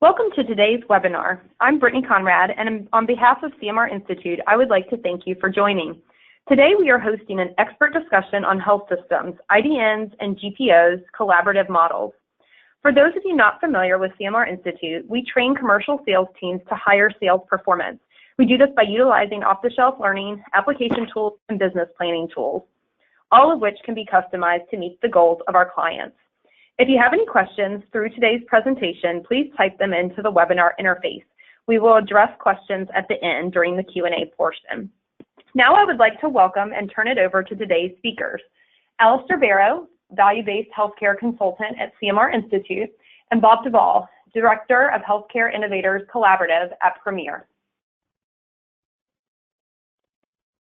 Welcome to today's webinar. I'm Brittany Conrad, and on behalf of CMR Institute, I would like to thank you for joining. Today we are hosting an expert discussion on health systems, IDNs, and GPOs collaborative models. For those of you not familiar with CMR Institute, we train commercial sales teams to higher sales performance. We do this by utilizing off-the-shelf learning, application tools, and business planning tools, all of which can be customized to meet the goals of our clients. If you have any questions through today's presentation, please type them into the webinar interface. We will address questions at the end during the Q&A portion. Now I would like to welcome and turn it over to today's speakers, Alistair Barrow, Value-Based Healthcare Consultant at CMR Institute, and Bob Duvall, Director of Healthcare Innovators Collaborative at Premier.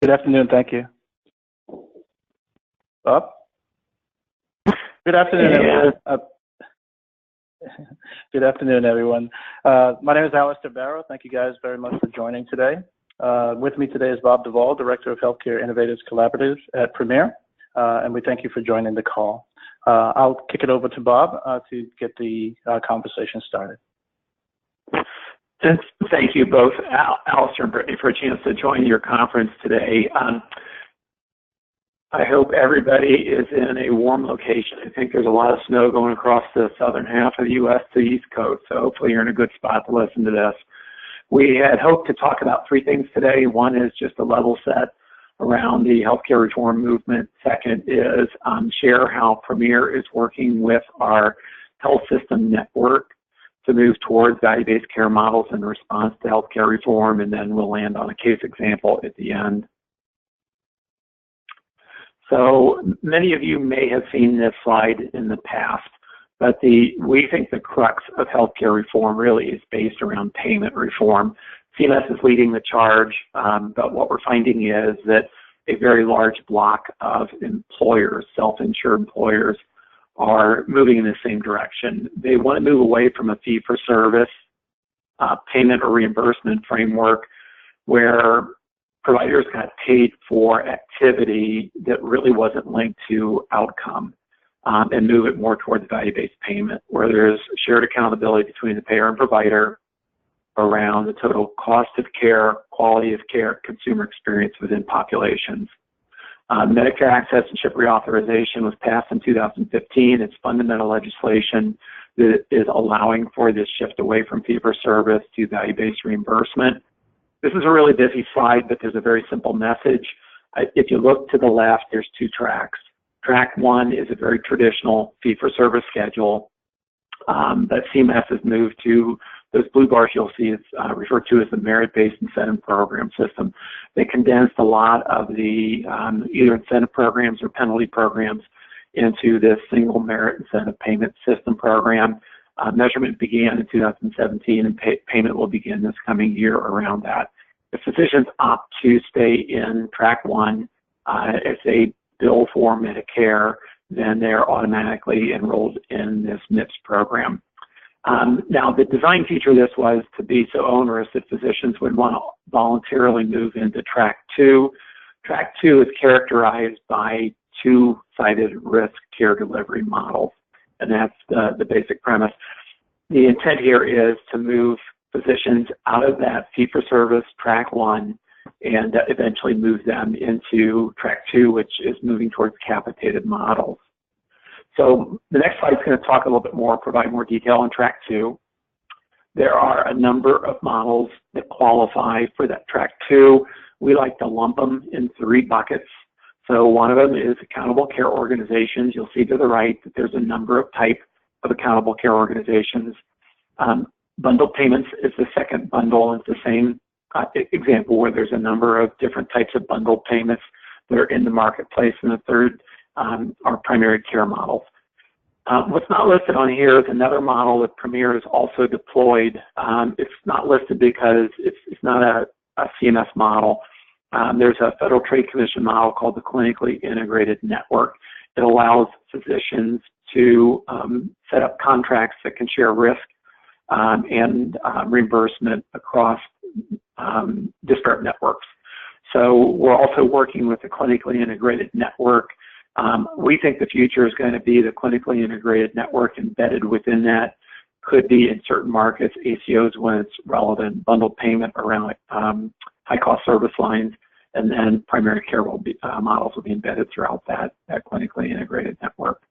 Good afternoon, thank you. Bob? Good afternoon, everyone. Good afternoon, everyone. My name is Alistair Barrow. Thank you guys very much for joining today. With me today is Bob Duvall, Director of Healthcare Innovators Collaborative at Premier, and we thank you for joining the call. I'll kick it over to Bob to get the conversation started. Thank you both, Alistair and Brittany, for a chance to join your conference today. I hope everybody is in a warm location. I think there's a lot of snow going across the southern half of the U.S. to the East Coast, so hopefully you're in a good spot to listen to this. We had hoped to talk about three things today. One is just a level set around the healthcare reform movement. Second is share how Premier is working with our health system network to move towards value-based care models in response to healthcare reform, and then we'll land on a case example at the end. So many of you may have seen this slide in the past, but we think the crux of healthcare reform really is based around payment reform. CMS is leading the charge, but what we're finding is that a very large block of employers, self-insured employers, are moving in the same direction. They want to move away from a fee-for-service payment or reimbursement framework where providers got paid for activity that really wasn't linked to outcome, and move it more towards value-based payment, where there's shared accountability between the payer and provider around the total cost of care, quality of care, consumer experience within populations. Medicare Access and CHIP reauthorization was passed in 2015. It's fundamental legislation that is allowing for this shift away from fee-for-service to value-based reimbursement. This is a really busy slide, but there's a very simple message. If you look to the left, there's two tracks. Track one is a very traditional fee-for-service schedule, but CMS has moved to those blue bars you'll see is referred to as the merit-based incentive program system. They condensed a lot of the either incentive programs or penalty programs into this single merit incentive payment system program. Measurement began in 2017, and payment will begin this coming year around that. If physicians opt to stay in track one, if they bill for Medicare, then they're automatically enrolled in this MIPS program. Now, the design feature of this was to be so onerous that physicians would want to voluntarily move into track two. Track two is characterized by two-sided risk care delivery models, and that's the basic premise. The intent here is to move physicians out of that fee-for-service track one and eventually move them into track two, which is moving towards capitated models. So the next slide is going to talk a little bit more, provide more detail on track two. There are a number of models that qualify for that track two. We like to lump them in three buckets. So one of them is accountable care organizations. You'll see to the right that there's a number of types of accountable care organizations. Bundled payments is the second bundle. It's the same example where there's a number of different types of bundled payments that are in the marketplace. And the third are primary care models. What's not listed on here is another model that Premier has also deployed. It's not listed because it's not a CMS model. There's a Federal Trade Commission model called the Clinically Integrated Network. It allows physicians to set up contracts that can share risk and reimbursement across disparate networks. So we're also working with the Clinically Integrated Network. We think the future is going to be the clinically integrated network embedded within that could be in certain markets, ACOs when it's relevant, bundled payment around high-cost service lines, and then primary care models will be embedded throughout that clinically integrated network.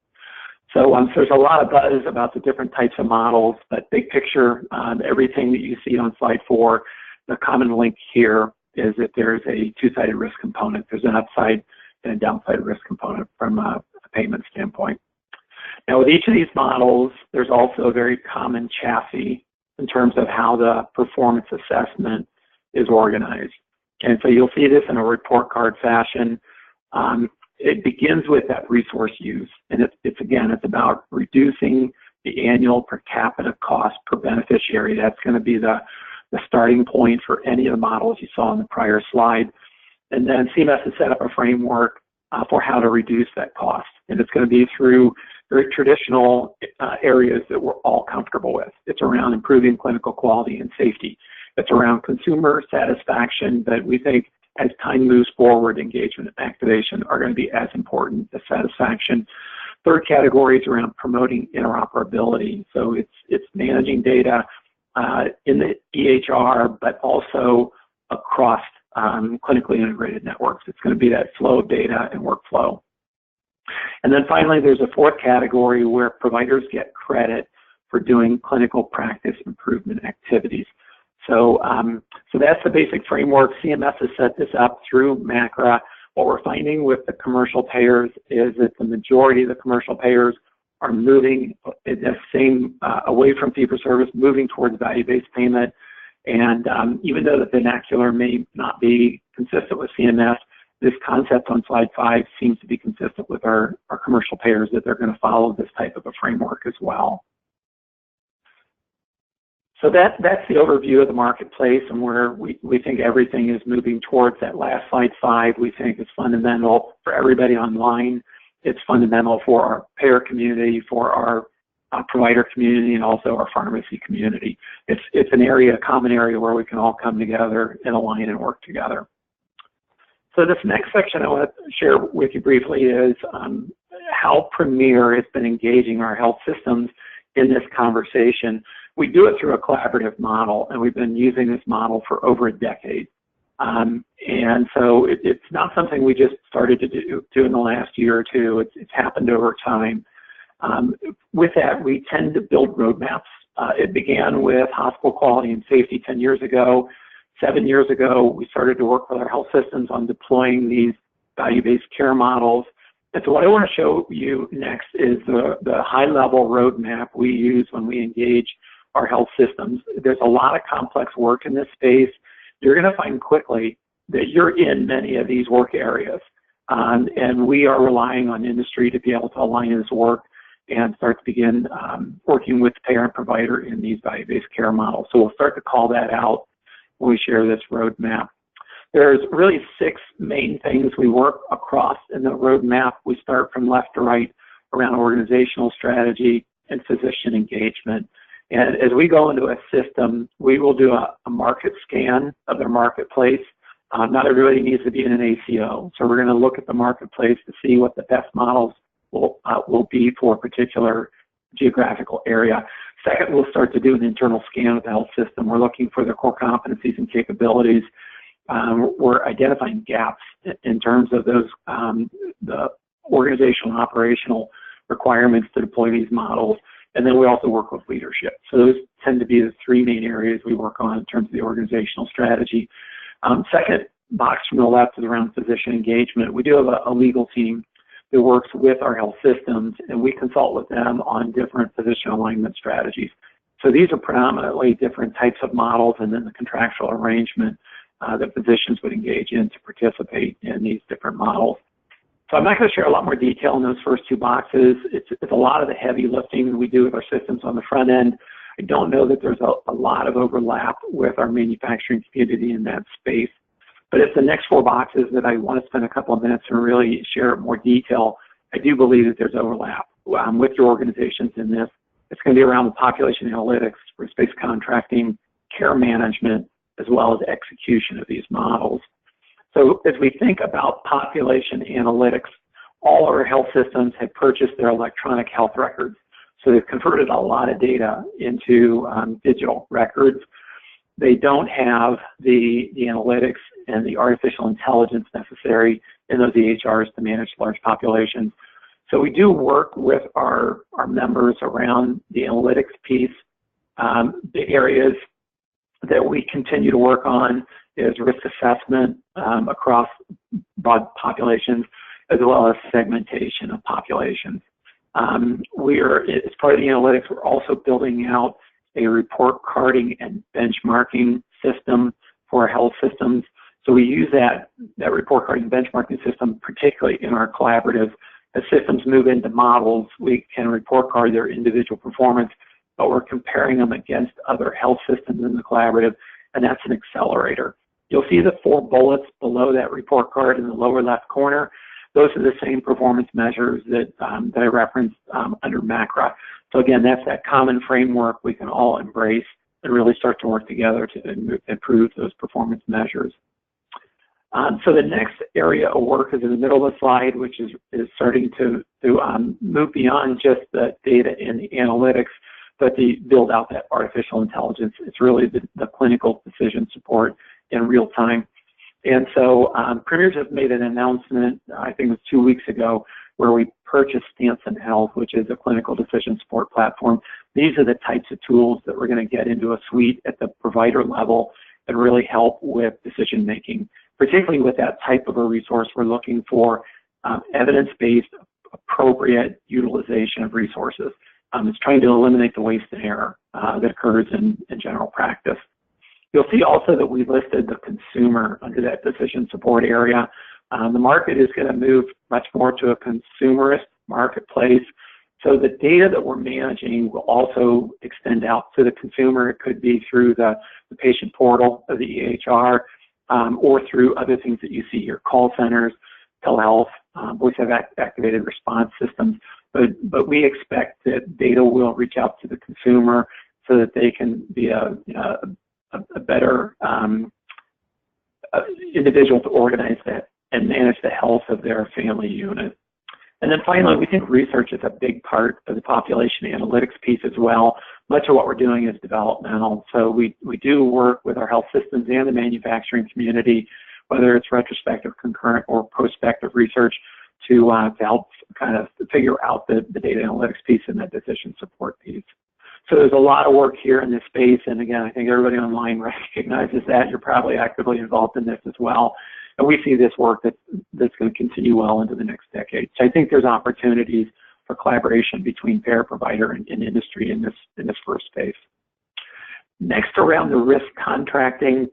So there's a lot of buzz about the different types of models, but big picture, everything that you see on slide 4, the common link here is that there's a two-sided risk component. There's an upside and a downside risk component from a payment standpoint. Now, with each of these models, there's also a very common chassis in terms of how the performance assessment is organized. And so you'll see this in a report card fashion. It begins with that resource use, and it's about reducing the annual per capita cost per beneficiary. That's going to be the starting point for any of the models you saw in the prior slide. And then CMS has set up a framework for how to reduce that cost. And it's going to be through very traditional areas that we're all comfortable with. It's around improving clinical quality and safety. It's around consumer satisfaction, but we think as time moves forward, engagement and activation are going to be as important as satisfaction. Third category is around promoting interoperability. So it's managing data in the EHR, but also across clinically integrated networks. It's going to be that flow of data and workflow. And then finally, there's a fourth category where providers get credit for doing clinical practice improvement activities. So that's the basic framework. CMS has set this up through MACRA. What we're finding with the commercial payers is that the majority of the commercial payers are moving away from fee-for-service, moving towards value-based payment. And even though the vernacular may not be consistent with CMS, this concept on slide 5 seems to be consistent with our commercial payers, that they're going to follow this type of a framework as well. So that's the overview of the marketplace and where we think everything is moving towards. That last slide 5, we think is fundamental for everybody online. It's fundamental for our payer community, for our provider community, and also our pharmacy community. It's an area, a common area where we can all come together and align and work together. So this next section I want to share with you briefly is how Premier has been engaging our health systems in this conversation. We do it through a collaborative model, and we've been using this model for over a decade. And so it's not something we just started to do in the last year or two. It's happened over time. With that, we tend to build roadmaps. It began with hospital quality and safety 10 years ago. 7 years ago, we started to work with our health systems on deploying these value-based care models. And so what I want to show you next is the high-level roadmap we use when we engage our health systems. There's a lot of complex work in this space. You're going to find quickly that you're in many of these work areas. And we are relying on industry to be able to align this work and start to begin working with the payer and provider in these value-based care models. So we'll start to call that out when we share this roadmap. There's really 6 main things we work across in the roadmap. We start from left to right around organizational strategy and physician engagement. And as we go into a system, we will do a market scan of their marketplace. Not everybody needs to be in an ACO. So we're going to look at the marketplace to see what the best models will be for a particular geographical area. Second, we'll start to do an internal scan of the health system. We're looking for their core competencies and capabilities. We're identifying gaps in terms of those the organizational and operational requirements to deploy these models. And then we also work with leadership. So those tend to be the 3 main areas we work on in terms of the organizational strategy. Second box from the left is around physician engagement. We do have a legal team that works with our health systems, and we consult with them on different physician alignment strategies. So these are predominantly different types of models, and then the contractual arrangement that physicians would engage in to participate in these different models. So I'm not going to share a lot more detail in those first 2 boxes. It's a lot of the heavy lifting we do with our systems on the front end. I don't know that there's a lot of overlap with our manufacturing community in that space. But it's the next 4 boxes that I want to spend a couple of minutes and really share more detail. I do believe that there's overlap with your organizations in this. It's going to be around the population analytics, risk-based contracting, care management, as well as execution of these models. So as we think about population analytics, all our health systems have purchased their electronic health records. So they've converted a lot of data into digital records. They don't have the analytics and the artificial intelligence necessary in those EHRs to manage large populations. So we do work with our members around the analytics piece. The areas that we continue to work on is risk assessment across broad populations, as well as segmentation of populations. As part of the analytics, we're also building out a report carding and benchmarking system for health systems. So we use that report carding benchmarking system, particularly in our collaborative. As systems move into models, we can report card their individual performance, but we're comparing them against other health systems in the collaborative, and that's an accelerator. You'll see the 4 bullets below that report card in the lower left corner. Those are the same performance measures that I referenced under MACRA. So again, that's that common framework we can all embrace and really start to work together to improve those performance measures. So the next area of work is in the middle of the slide, which is starting to move beyond just the data and the analytics, but to build out that artificial intelligence. It's really the clinical decision support in real time. And so Premier's have made an announcement, I think it was 2 weeks ago, where we purchased Stanson Health, which is a clinical decision support platform. These are the types of tools that we're going to get into a suite at the provider level and really help with decision making, particularly with that type of a resource. We're looking for evidence-based, appropriate utilization of resources. It's trying to eliminate the waste and error that occurs in general practice. You'll see also that we listed the consumer under that decision support area. The market is going to move much more to a consumerist marketplace. So the data that we're managing will also extend out to the consumer. It could be through the patient portal of the EHR or through other things that you see here, call centers, telehealth, voice activated response systems. But we expect that data will reach out to the consumer so that they can be a better individual to organize that and manage the health of their family unit. And then finally, we think research is a big part of the population analytics piece as well. Much of what we're doing is developmental. So we do work with our health systems and the manufacturing community, whether it's retrospective, concurrent, or prospective research to help kind of figure out the data analytics piece and that decision support piece. So there's a lot of work here in this space, and again, I think everybody online recognizes that. You're probably actively involved in this as well. And we see this work that's going to continue well into the next decade. So I think there's opportunities for collaboration between payer, provider, and industry in this first space. Next, around the risk contracting,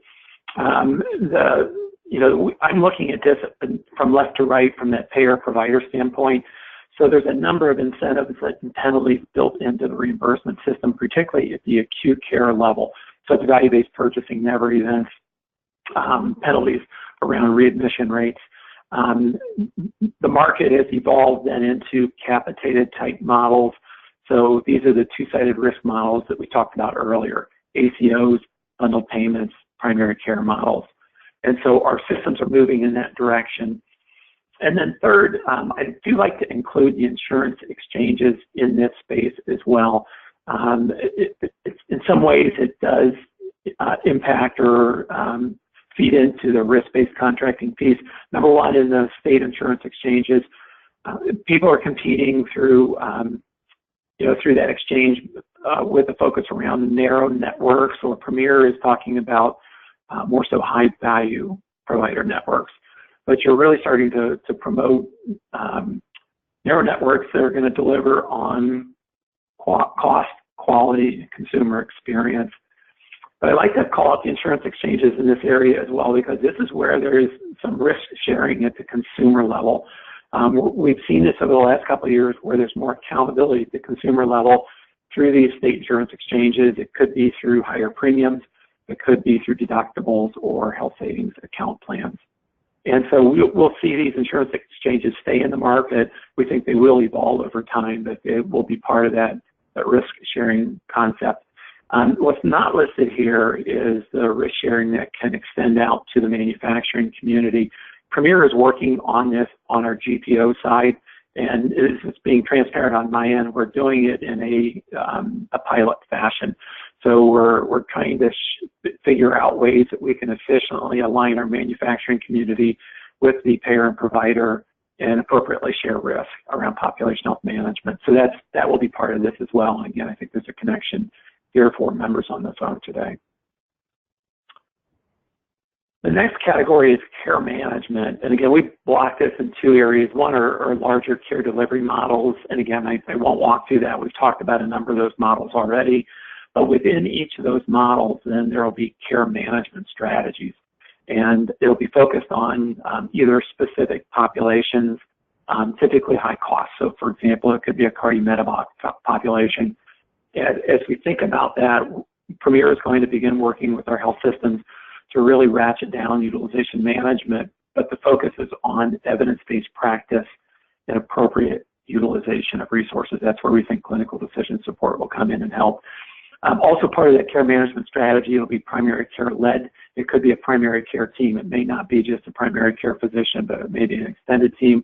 I'm looking at this from left to right from that payer-provider standpoint. So there's a number of incentives that intently built into the reimbursement system, particularly at the acute care level, such as value-based purchasing, never events, penalties around readmission rates. The market has evolved then into capitated type models. So these are the two-sided risk models that we talked about earlier, ACOs, bundled payments, primary care models. And so our systems are moving in that direction. And then third, I do like to include the insurance exchanges in this space as well. In some ways, it does impact or feed into the risk-based contracting piece. Number one, in the state insurance exchanges, people are competing through that exchange with a focus around narrow networks, or Premier is talking about more so high-value provider networks. But you're really starting to promote narrow networks that are going to deliver on cost, quality, consumer experience. But I like to call out the insurance exchanges in this area as well, because this is where there is some risk sharing at the consumer level. We've seen this over the last couple of years where there's more accountability at the consumer level through these state insurance exchanges. It could be through higher premiums. It could be through deductibles or health savings account plans. And so we'll see these insurance exchanges stay in the market. We think they will evolve over time, but they will be part of that risk sharing concept. What's not listed here is the risk sharing that can extend out to the manufacturing community. Premier is working on this on our GPO side, And it's being transparent on my end. We're doing it in a pilot fashion. So we're trying to figure out ways that we can efficiently align our manufacturing community with the payer and provider and appropriately share risk around population health management. So that will be part of this as well. And again, I think there's a connection here for members on the phone today. The next category is care management. And again, we block this in two areas. One are larger care delivery models. And again, I won't walk through that. We've talked about a number of those models already. But within each of those models, then there will be care management strategies. And it'll be focused on either specific populations, typically high cost. So for example, it could be a cardiometabolic population. As we think about that, Premier is going to begin working with our health systems to really ratchet down utilization management, but the focus is on evidence-based practice and appropriate utilization of resources. That's where we think clinical decision support will come in and help. Also part of that care management strategy will be primary care led. It could be a primary care team. It may not be just a primary care physician, but it may be an extended team.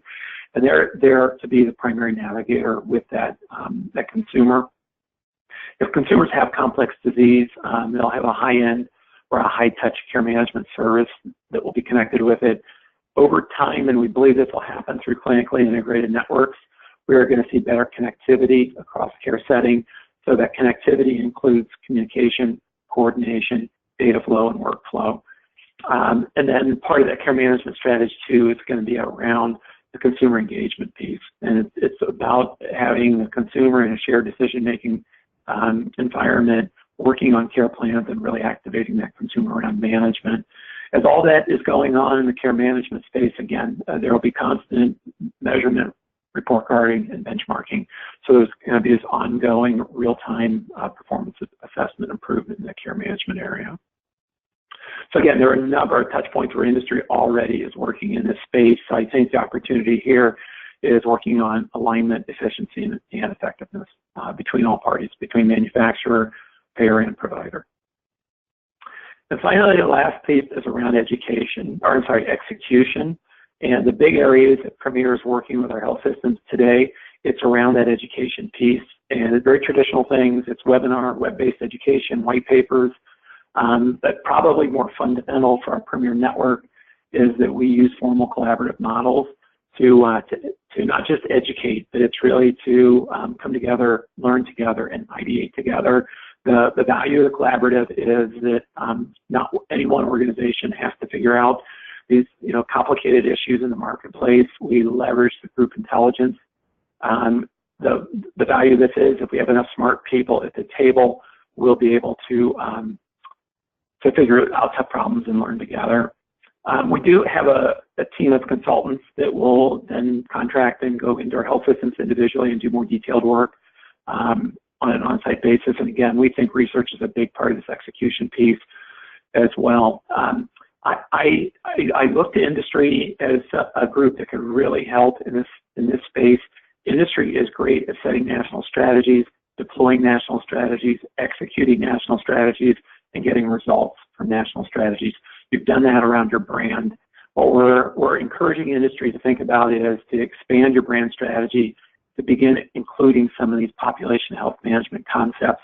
And they're there to be the primary navigator with that consumer. If consumers have complex disease, they'll have a high-end or a high-touch care management service that will be connected with it. Over time, and we believe this will happen through clinically integrated networks, we are going to see better connectivity across care setting. So that connectivity includes communication, coordination, data flow, and workflow. And then part of that care management strategy, too, is going to be around the consumer engagement piece. And it's about having the consumer in a shared decision-making environment, working on care plans and really activating that consumer around management. As all that is going on in the care management space, again, there will be constant measurement, report carding, and benchmarking. So there's going to be this ongoing real-time performance assessment improvement in the care management area. So again, there are a number of touch points where industry already is working in this space. So I think the opportunity here is working on alignment, efficiency, and effectiveness between all parties, between manufacturer, payer, and provider. And finally, the last piece is around execution. And the big areas that Premier is working with our health systems today, it's around that education piece. And it's very traditional things. It's webinar, web-based education, white papers. But probably more fundamental for our Premier network is that we use formal collaborative models to not just educate, but it's really to come together, learn together, and ideate together. The value of the collaborative is that not any one organization has to figure out these complicated issues in the marketplace. We leverage the group intelligence. The value of this is if we have enough smart people at the table, we'll be able to figure out tough problems and learn together. We do have a team of consultants that will then contract and go into our health systems individually and do more detailed work on an on-site basis. And again, we think research is a big part of this execution piece as well. I look to industry as a group that can really help in this space. Industry is great at setting national strategies, deploying national strategies, executing national strategies, and getting results from national strategies. You've done that around your brand. What we're encouraging industry to think about is to expand your brand strategy, to begin including some of these population health management concepts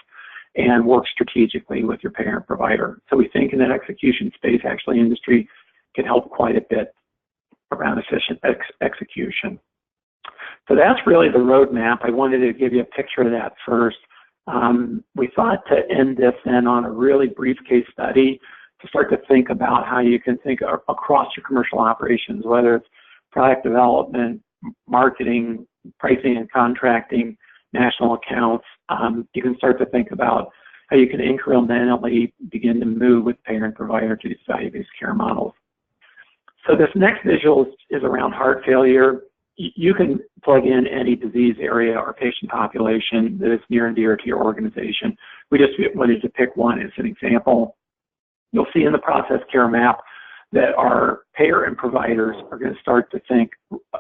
and work strategically with your payer and provider. So we think in that execution space, actually industry can help quite a bit around efficient execution. So that's really the roadmap. I wanted to give you a picture of that first. We thought to end this then on a really brief case study to start to think about how you can think across your commercial operations, whether it's product development, marketing, pricing and contracting, national accounts. You can start to think about how you can incrementally begin to move with payer and provider to these value-based care models. So this next visual is around heart failure. You can plug in any disease area or patient population that is near and dear to your organization. We just wanted to pick one as an example. You'll see in the process care map that our payer and providers are going to start to think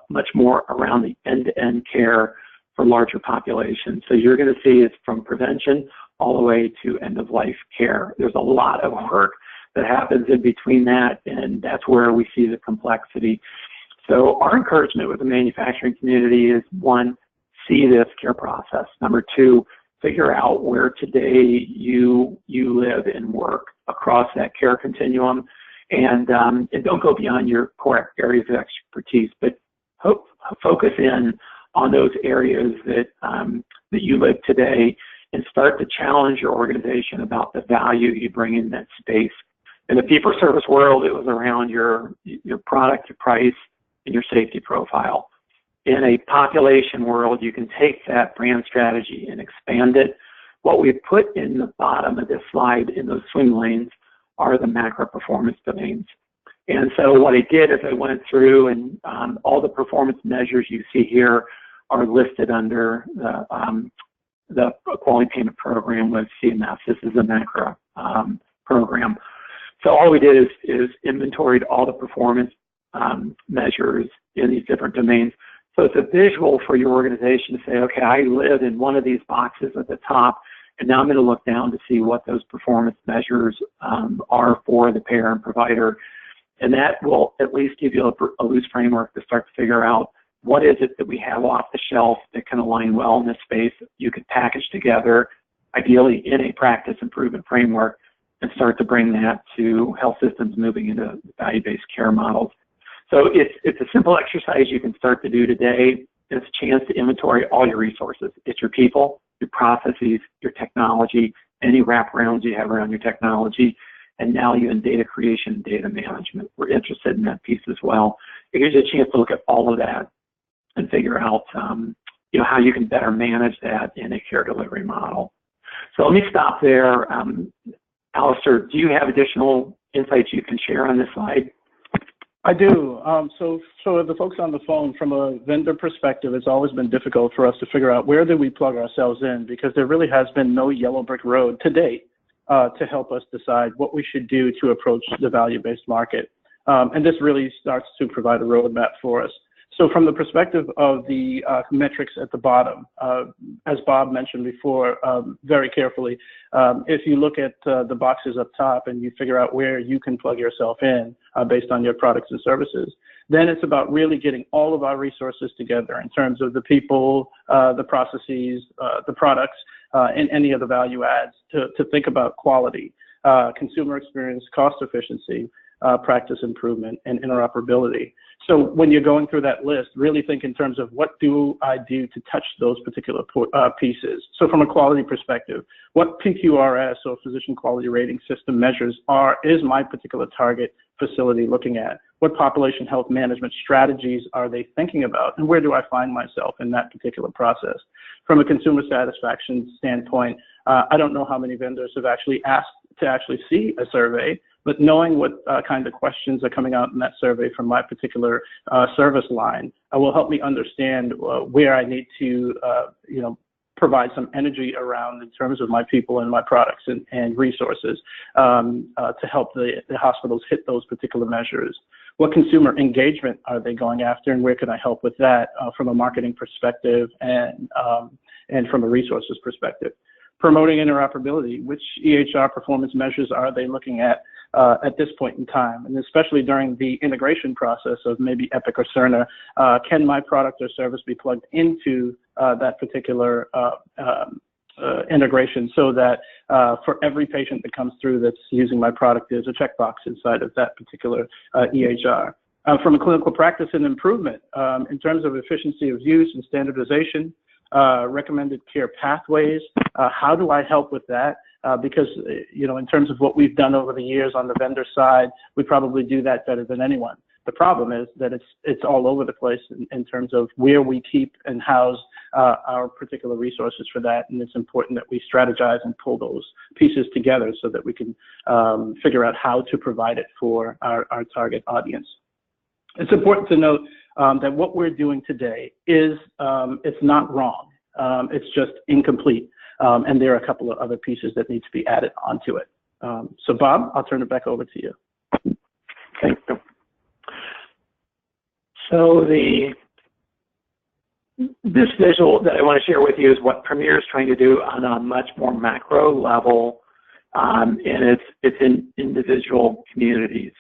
much more around the end-to-end care for larger populations. So you're going to see it's from prevention all the way to end-of-life care. There's a lot of work that happens in between that, and that's where we see the complexity. So our encouragement with the manufacturing community is, one, see this care process. Number two, figure out where today you live and work across that care continuum, and don't go beyond your core areas of expertise, but focus in on those areas that you live today, and start to challenge your organization about the value you bring in that space. In the fee-for-service world, it was around your product, your price, and your safety profile. In a population world, you can take that brand strategy and expand it. What we've put in the bottom of this slide in those swim lanes are the macro performance domains. And so what I did is I went through, and all the performance measures you see here are listed under the quality payment program with CMS. This is a macro program. So all we did is inventoried all the performance measures in these different domains. So it's a visual for your organization to say, okay, I live in one of these boxes at the top, and now I'm going to look down to see what those performance measures are for the payer and provider. And that will at least give you a loose framework to start to figure out what is it that we have off the shelf that can align well in this space. You could package together, ideally in a practice improvement framework, and start to bring that to health systems moving into value-based care models. So it's a simple exercise you can start to do today. It's a chance to inventory all your resources. It's your people, your processes, your technology, any wraparounds you have around your technology, and now even data creation and data management. We're interested in that piece as well. It gives you a chance to look at all of that and figure out how you can better manage that in a care delivery model. So let me stop there. Alistair, do you have additional insights you can share on this slide? I do. So the folks on the phone, from a vendor perspective, it's always been difficult for us to figure out where do we plug ourselves in, because there really has been no yellow brick road to date to help us decide what we should do to approach the value-based market. And this really starts to provide a roadmap for us. So from the perspective of the metrics at the bottom, as Bob mentioned before very carefully, if you look at the boxes up top and you figure out where you can plug yourself in based on your products and services, then it's about really getting all of our resources together in terms of the people, the processes, the products, and any of the value adds to think about quality, consumer experience, cost efficiency, practice improvement, and interoperability. So when you're going through that list, really think in terms of what do I do to touch those particular pieces. So from a quality perspective, what PQRS or physician quality rating system measures is my particular target facility looking at? What population health management strategies are they thinking about? And where do I find myself in that particular process? From a consumer satisfaction standpoint, I don't know how many vendors have actually asked to actually see a survey, but knowing what kind of questions are coming out in that survey from my particular service line will help me understand where I need to, provide some energy around in terms of my people and my products and resources to help the hospitals hit those particular measures. What consumer engagement are they going after, and where can I help with that from a marketing perspective and from a resources perspective? Promoting interoperability, which EHR performance measures are they looking at this point in time? And especially during the integration process of maybe Epic or Cerner, can my product or service be plugged into that particular integration so that for every patient that comes through that's using my product, there's a checkbox inside of that particular EHR. From a clinical practice and improvement, in terms of efficiency of use and standardization, recommended care pathways, how do I help with that? Because, in terms of what we've done over the years on the vendor side, we probably do that better than anyone. The problem is that it's all over the place in terms of where we keep and house our particular resources for that, and it's important that we strategize and pull those pieces together so that we can figure out how to provide it for our target audience. It's important to note that what we're doing today is, it's not wrong, it's just incomplete, and there are a couple of other pieces that need to be added onto it. So Bob, I'll turn it back over to you. Thank you. So this visual that I want to share with you is what Premier is trying to do on a much more macro level, and it's in individual communities.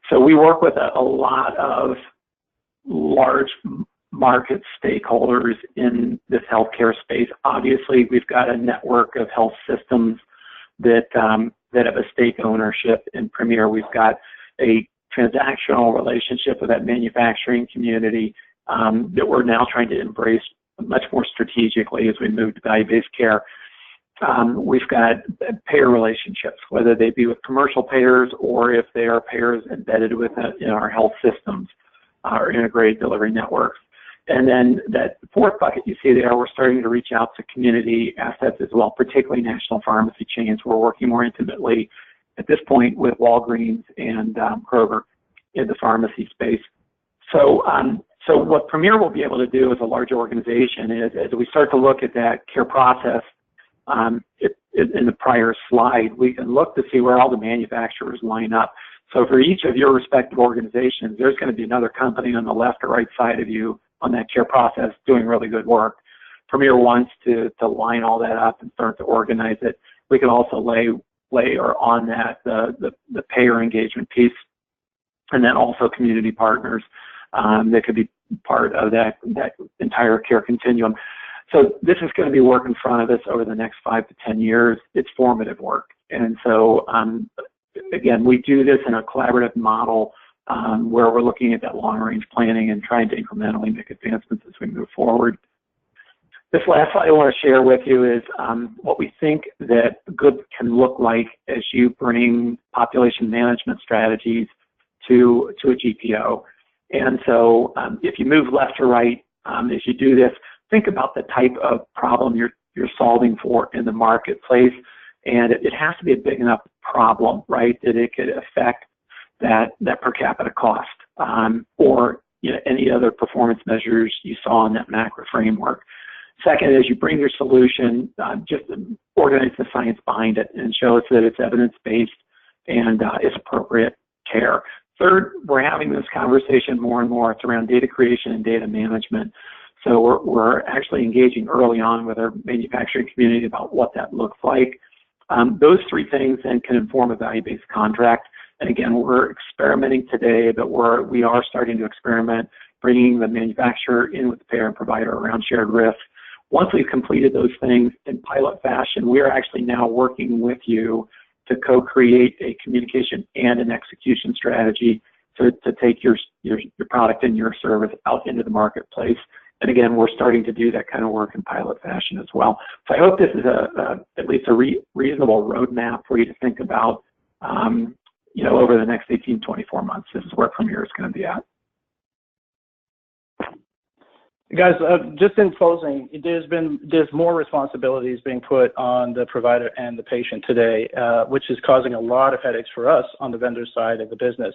So we work with a lot of large market stakeholders in this healthcare space. Obviously, we've got a network of health systems that have a stake ownership in Premier. We've got a transactional relationship with that manufacturing community that we're now trying to embrace much more strategically as we move to value-based care. We've got payer relationships, whether they be with commercial payers or if they are payers embedded in our health systems or integrated delivery networks. And then that fourth bucket you see there, we're starting to reach out to community assets as well, particularly national pharmacy chains. We're working more intimately at this point with Walgreens and Kroger in the pharmacy space. So what Premier will be able to do as a larger organization is, as we start to look at that care process, in the prior slide, we can look to see where all the manufacturers line up. So for each of your respective organizations, there's going to be another company on the left or right side of you on that care process doing really good work. Premier wants to line all that up and start to organize it. We can also layer on that the payer engagement piece, and then also community partners that could be part of that entire care continuum. So this is going to be work in front of us over the next 5 to 10 years. It's formative work. And so, again, we do this in a collaborative model where we're looking at that long-range planning and trying to incrementally make advancements as we move forward. This last slide I want to share with you is what we think that good can look like as you bring population management strategies to a GPO. And so if you move left to right, as you do this, think about the type of problem you're solving for in the marketplace, and it has to be a big enough problem, right, that it could affect that per capita cost or any other performance measures you saw in that macro framework. Second, as you bring your solution, just organize the science behind it and show us that it's evidence-based and it's appropriate care. Third, we're having this conversation more and more. It's around data creation and data management. So we're actually engaging early on with our manufacturing community about what that looks like. Those three things then can inform a value-based contract. And again, we're experimenting today, but we are starting to experiment, bringing the manufacturer in with the payer and provider around shared risk. Once we've completed those things in pilot fashion, we are actually now working with you to co-create a communication and an execution strategy to take your product and your service out into the marketplace. And again, we're starting to do that kind of work in pilot fashion as well. So I hope this is at least a reasonable roadmap for you to think about, over the next 18, 24 months. This is where Premier is going to be at. Guys, just in closing, there's more responsibilities being put on the provider and the patient today, which is causing a lot of headaches for us on the vendor side of the business,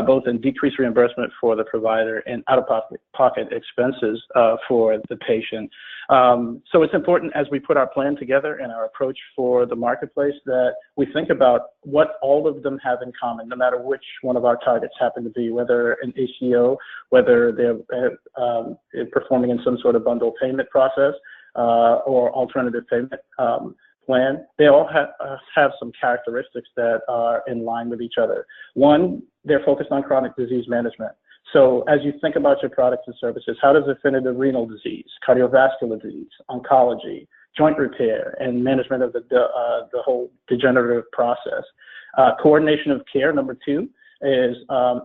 both in decreased reimbursement for the provider and out-of-pocket expenses for the patient. So it's important as we put our plan together and our approach for the marketplace that we think about what all of them have in common, no matter which one of our targets happen to be, whether an ACO, whether they're performing in some sort of bundle payment process or alternative payment plan. They all have some characteristics that are in line with each other. One, they're focused on chronic disease management. So as you think about your products and services, how does it fit into renal disease, cardiovascular disease, oncology, joint repair, and management of the whole degenerative process? Coordination of care, number two, is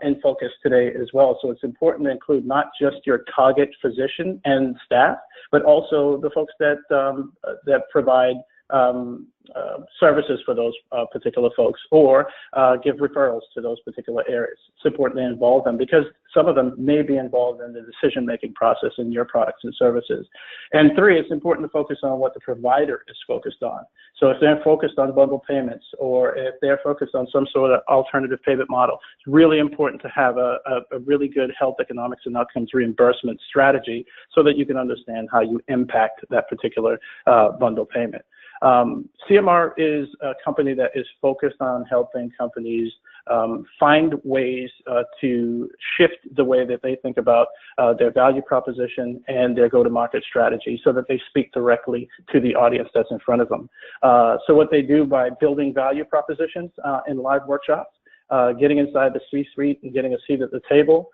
in focus today as well. So it's important to include not just your target physician and staff, but also the folks that provide services for those particular folks or give referrals to those particular areas. It's important to involve them because some of them may be involved in the decision-making process in your products and services. And three, it's important to focus on what the provider is focused on. So if they're focused on bundle payments or if they're focused on some sort of alternative payment model, it's really important to have a really good health economics and outcomes reimbursement strategy so that you can understand how you impact that particular bundle payment. CMR is a company that is focused on helping companies find ways to shift the way that they think about their value proposition and their go-to-market strategy so that they speak directly to the audience that's in front of them. So what they do by building value propositions in live workshops, getting inside the C-suite and getting a seat at the table,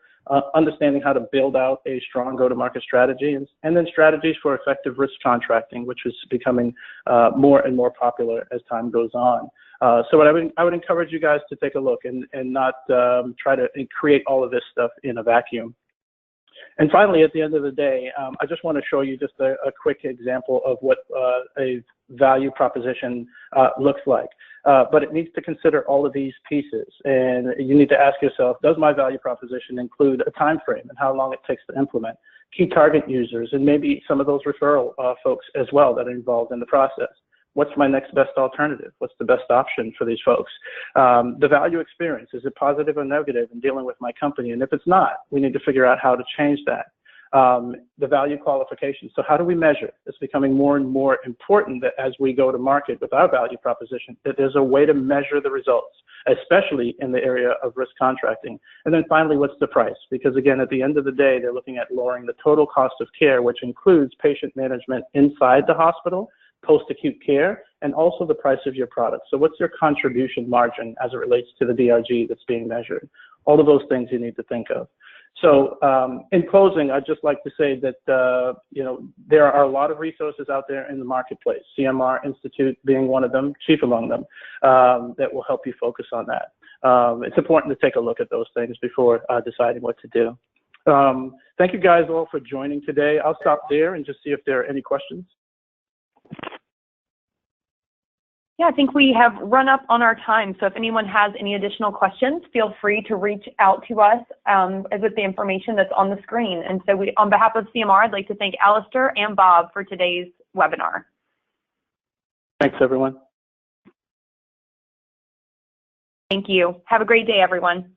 understanding how to build out a strong go-to-market strategy, and then strategies for effective risk contracting, which is becoming more and more popular as time goes on. So what I would encourage you guys to take a look and not try to create all of this stuff in a vacuum. And finally, at the end of the day, I just want to show you just a quick example of what a value proposition looks like. But it needs to consider all of these pieces. And you need to ask yourself, does my value proposition include a time frame and how long it takes to implement? Key target users, and maybe some of those referral folks as well that are involved in the process. What's my next best alternative? What's the best option for these folks? The value experience, is it positive or negative in dealing with my company? And if it's not, we need to figure out how to change that. The value qualification. So how do we measure? It's becoming more and more important that as we go to market with our value proposition, that there's a way to measure the results, especially in the area of risk contracting. And then finally, what's the price? Because again, at the end of the day, they're looking at lowering the total cost of care, which includes patient management inside the hospital, post-acute care, and also the price of your product. So what's your contribution margin as it relates to the DRG that's being measured? All of those things you need to think of. So in closing, I'd just like to say that, you know, there are a lot of resources out there in the marketplace, CMR Institute being one of them, chief among them, that will help you focus on that. It's important to take a look at those things before deciding what to do. Thank you guys all for joining today. I'll stop there and just see if there are any questions. Yeah, I think we have run up on our time. So if anyone has any additional questions, feel free to reach out to us with the information that's on the screen. And so on behalf of CMR, I'd like to thank Alistair and Bob for today's webinar. Thanks, everyone. Thank you. Have a great day, everyone.